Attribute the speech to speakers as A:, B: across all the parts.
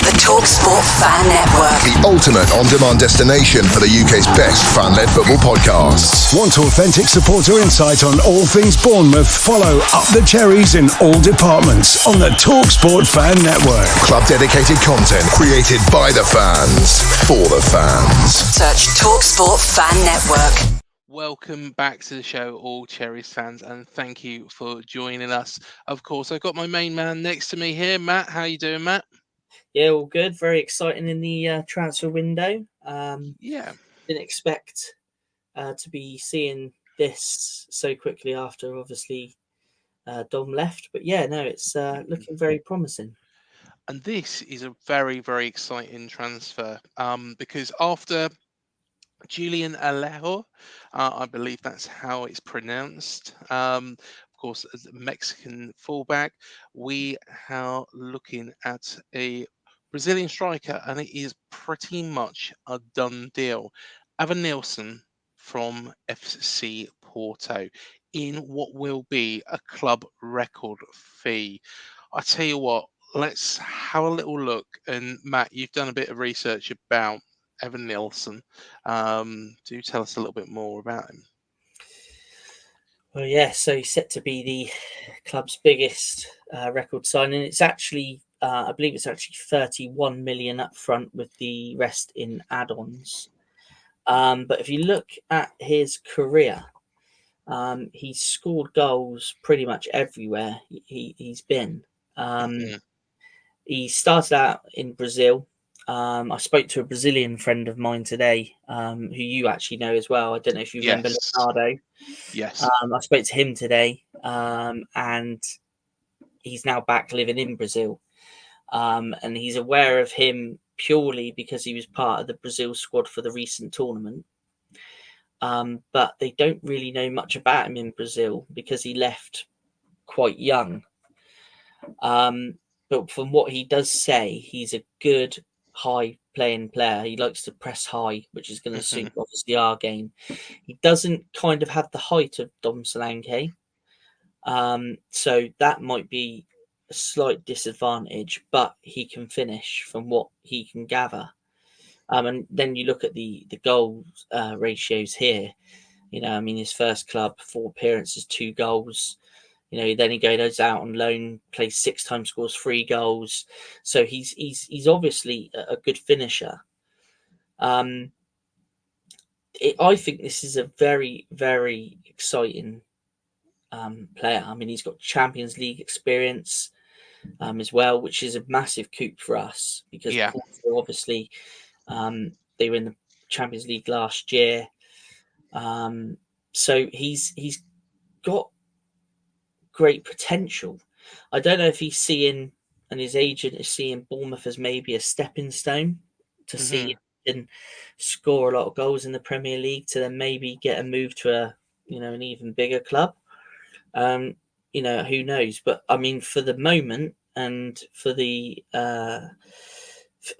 A: The Talksport Fan Network.
B: The ultimate on-demand destination for the UK's best fan-led football podcasts.
C: Want authentic supporter insight on all things Bournemouth? Follow Up the Cherries in all departments on the Talksport Fan Network.
B: Club-dedicated content created by the fans, for the fans.
A: Search Talksport Fan Network.
D: Welcome back to the show, all Cherries fans, and thank you for joining us. Of course, I've got my main man next to me here, Matt. How you doing, Matt?
E: Yeah, all good. Very exciting in the transfer window. Didn't expect to be seeing this so quickly after, obviously, Dom left. But yeah, no, it's looking very promising.
D: And this is a very, very exciting transfer because after Julian Alejo, I believe that's how it's pronounced. Of course, as a Mexican fullback, we are looking at a Brazilian striker, and it is pretty much a done deal. Evanilson from FC Porto in what will be a club record fee. I tell you what, let's have a little look. And Matt, you've done a bit of research about Evanilson. Do tell us a little bit more about him.
E: Well, yeah, so he's set to be the club's biggest record signing. It's actually, I believe it's actually 31 million up front with the rest in add-ons. But if you look at his career, he's scored goals pretty much everywhere he's been. He started out in Brazil. I spoke to a Brazilian friend of mine today, who you actually know as well. I don't know if you remember Leonardo.
D: Yes.
E: I spoke to him today, and he's now back living in Brazil. And he's aware of him purely because he was part of the Brazil squad for the recent tournament. But they don't really know much about him in Brazil because he left quite young. But from what he does say, he's a good high playing player. He likes to press high, which is going to suit obviously our game. He doesn't kind of have the height of Dom Solanke, so that might be a slight disadvantage, but he can finish from what he can gather. And then you look at the goal ratios here. You know, I mean, his first club, 4 appearances, 2 goals. You know, then he goes out on loan, plays 6 times, scores 3 goals. So he's obviously a good finisher. I think this is a very, very exciting player. I mean, he's got Champions League experience as well, which is a massive coup for us because Porto, obviously they were in the Champions League last year. So he's got great potential. I don't know if he's seeing, and his agent is seeing Bournemouth as maybe a stepping stone to see if he can score a lot of goals in the Premier League to then maybe get a move to an even bigger club. Who knows? But I mean, for the moment and for the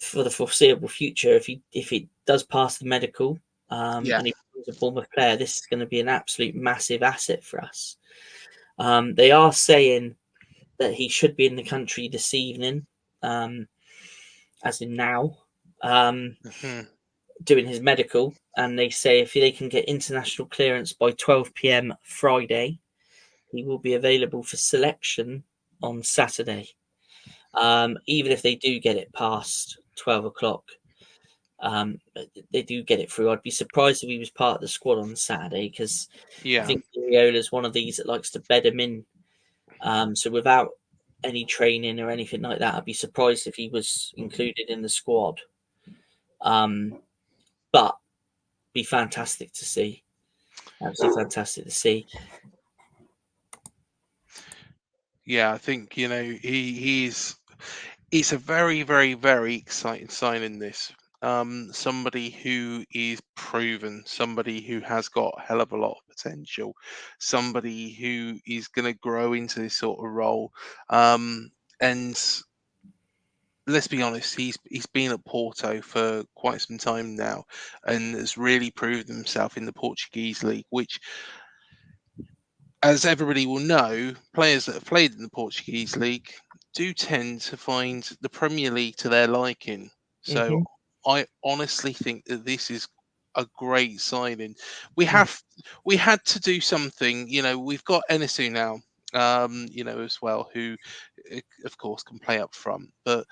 E: foreseeable future, if he does pass the medical and he becomes a Bournemouth player, this is going to be an absolute massive asset for us. They are saying that he should be in the country this evening, as in now, doing his medical. And they say if they can get international clearance by 12 p.m. Friday, he will be available for selection on Saturday. Even if they do get it past 12 o'clock, they do get it through. I'd be surprised if he was part of the squad on Saturday because I think Iriola's one of these that likes to bed him in. So without any training or anything like that, I'd be surprised if he was included in the squad. But be fantastic to see. Absolutely fantastic to see.
D: Yeah, I think he's. It's a very, very, very exciting signing. This somebody who is proven, somebody who has got a hell of a lot of potential, somebody who is going to grow into this sort of role. And let's be honest, he's been at Porto for quite some time now, and has really proved himself in the Portuguese league, which, as everybody will know, players that have played in the Portuguese league, do tend to find the Premier League to their liking. So I honestly think that this is a great signing. We had to do something. We've got Enisu now, as well, who, of course, can play up front. But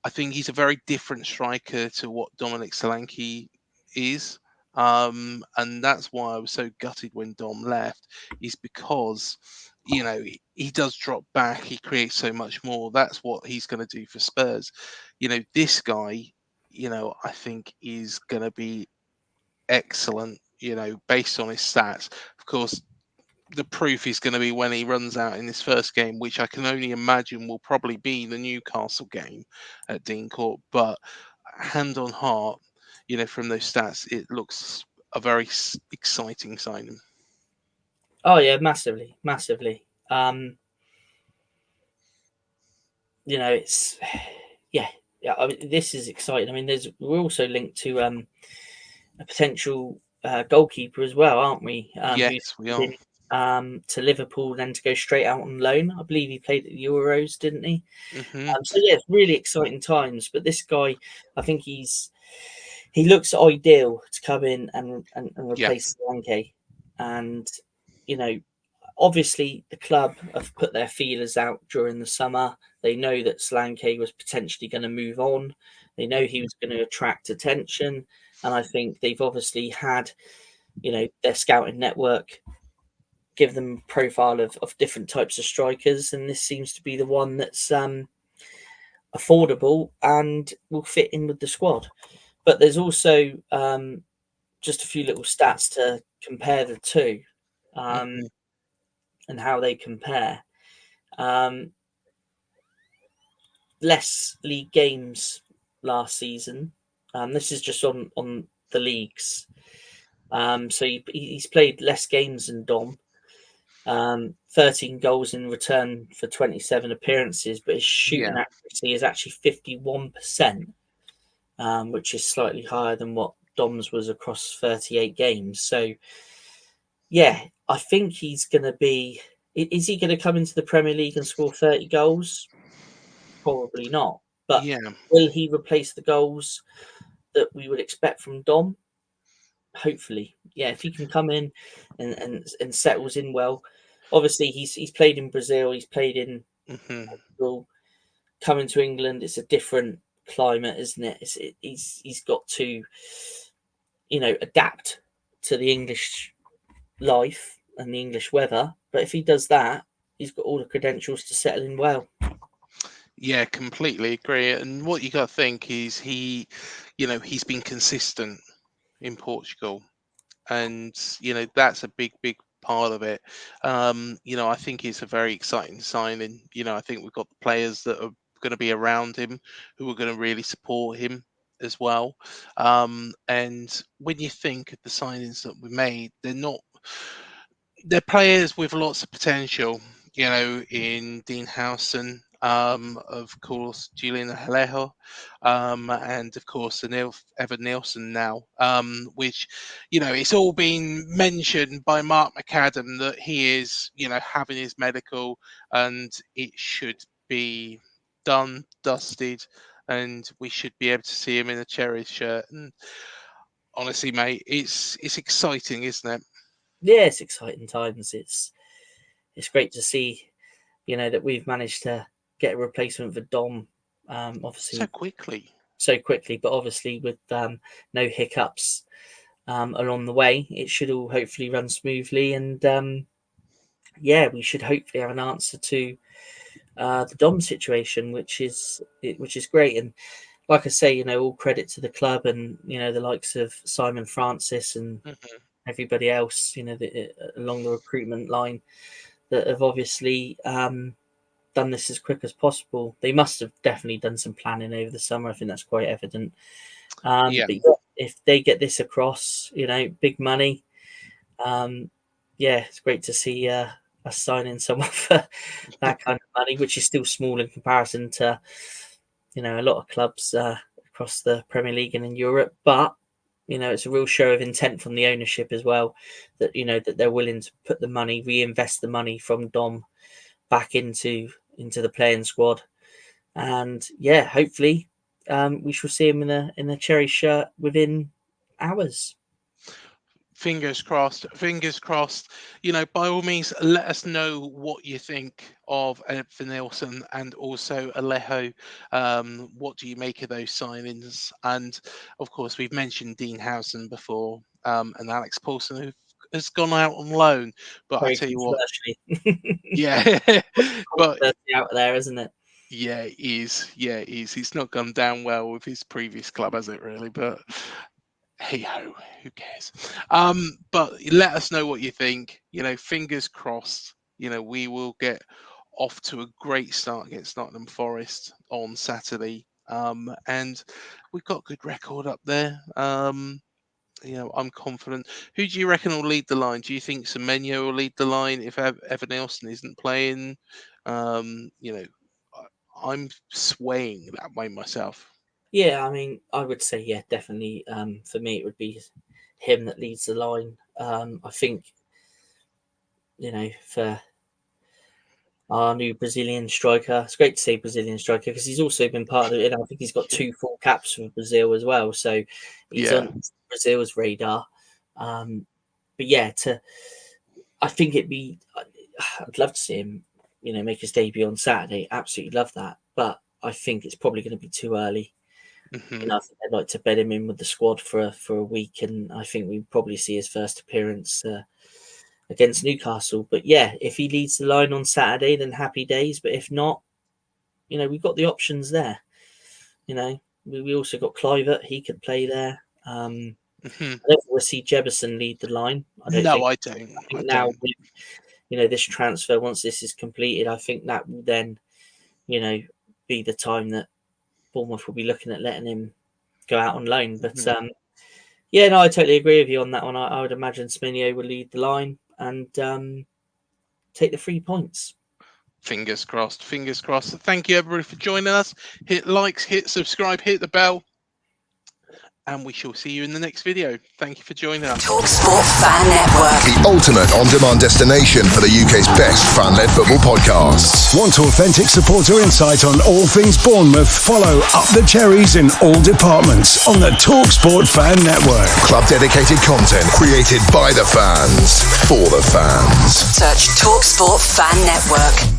D: I think he's a very different striker to what Dominic Solanke is. And that's why I was so gutted when Dom left, is because, he does drop back. He creates so much more. That's what he's going to do for Spurs. This guy, I think is going to be excellent, based on his stats. Of course, the proof is going to be when he runs out in this first game, which I can only imagine will probably be the Newcastle game at Dean Court. But hand on heart, from those stats, it looks a very exciting signing.
E: Oh yeah, massively. It's yeah. I mean, this is exciting. I mean, we're also linked to a potential goalkeeper as well, aren't we?
D: Yes, we are.
E: To Liverpool, then to go straight out on loan. I believe he played at the Euros, didn't he?
D: Mm-hmm.
E: So yeah, it's really exciting times. But this guy, I think he looks ideal to come in and replace Solanke. And obviously the club have put their feelers out during the summer. They know that Solanke was potentially going to move on. They know he was going to attract attention, and I think they've obviously had, their scouting network give them a profile of different types of strikers, and this seems to be the one that's affordable and will fit in with the squad. But there's also just a few little stats to compare the two, and how they compare. Less league games last season. This is just on the leagues. So he's played less games than Dom. 13 goals in return for 27 appearances, but his shooting accuracy is actually 51%, which is slightly higher than what Dom's was across 38 games. So, yeah, I think he's going to be... Is he going to come into the Premier League and score 30 goals? Probably not. But will he replace the goals that we would expect from Dom? Hopefully. Yeah, if he can come in and settles in well. Obviously, he's played in Brazil. He's played in Portugal. Coming to England, it's a different climate, isn't it? He's got to, adapt to the English life and the English weather. But if he does that, he's got all the credentials to settle in well.
D: Yeah, completely agree. And what you got to think is he's been consistent in Portugal, and that's a big part of it. I think it's a very exciting signing. I think we've got the players that are going to be around him who are going to really support him as well. And when you think of the signings that we made, they're players with lots of potential. In Dean Howson, of course, Julian Alejo, and of course, Evanilson now, which, it's all been mentioned by Mark McAdam that he is, having his medical, and it should be done, dusted, and we should be able to see him in a Cherries shirt. And honestly, mate, it's exciting, isn't it?
E: Yeah, it's exciting times. It's great to see, that we've managed to get a replacement for Dom. Obviously, so quickly, but obviously with no hiccups along the way, it should all hopefully run smoothly. And we should hopefully have an answer to the Dom situation, which is great. And like I say, all credit to the club and the likes of Simon Francis and everybody else, along the recruitment line that have obviously done this as quick as possible. They must have definitely done some planning over the summer. I think that's quite evident. But if they get this across, big money, it's great to see us signing someone for that kind of money, which is still small in comparison to, a lot of clubs across the Premier League and in Europe. But it's a real show of intent from the ownership as well, that that they're willing to put the money, reinvest the money from Dom back into the playing squad. And yeah, hopefully we shall see him in a Cherry shirt within hours.
D: Fingers crossed. Fingers crossed. By all means, let us know what you think of Evanilson and also Alejo. What do you make of those signings? And of course, we've mentioned Dean Howson before, and Alex Paulson, who has gone out on loan. But I tell you what, yeah, but
E: out there, isn't it?
D: Yeah, it is. Yeah, it is. It's not gone down well with his previous club, has it? Really, but hey ho, who cares? But let us know what you think. Fingers crossed. We will get off to a great start against Nottingham Forest on Saturday. And we've got a good record up there. I'm confident. Who do you reckon will lead the line? Do you think Semenyo will lead the line if Evanilson isn't playing? I'm swaying that way myself.
E: Yeah, I mean, I would say, yeah, definitely. For me, it would be him that leads the line. I think, for our new Brazilian striker, it's great to say Brazilian striker because he's also been part of it. I think he's got 2 full caps for Brazil as well. So he's on Brazil's radar. But yeah, I think I'd love to see him, make his debut on Saturday. Absolutely love that. But I think it's probably going to be too early.
D: Mm-hmm.
E: I think I'd like to bed him in with the squad for a week, and I think we probably see his first appearance against Newcastle. But yeah, if he leads the line on Saturday, then happy days. But if not, we've got the options there. We also got Clivert; he could play there. I don't think we'll see Jebison lead the line. I don't. I think now, with, this transfer, once this is completed, I think that will then, be the time that Bournemouth will be looking at letting him go out on loan. But I totally agree with you on that one. I would imagine Semenyo will lead the line and take the 3 points.
D: Fingers crossed. Fingers crossed. Thank you, everybody, for joining us. Hit likes, hit subscribe, hit the bell. And we shall see you in the next video. Thank you for joining us.
A: Talksport Fan Network.
B: The ultimate on-demand destination for the UK's best fan-led football podcasts.
C: Want authentic supporter insight on all things Bournemouth? Follow Up the Cherries in all departments on the Talksport Fan Network.
B: Club-dedicated content created by the fans, for the fans.
A: Search Talksport Fan Network.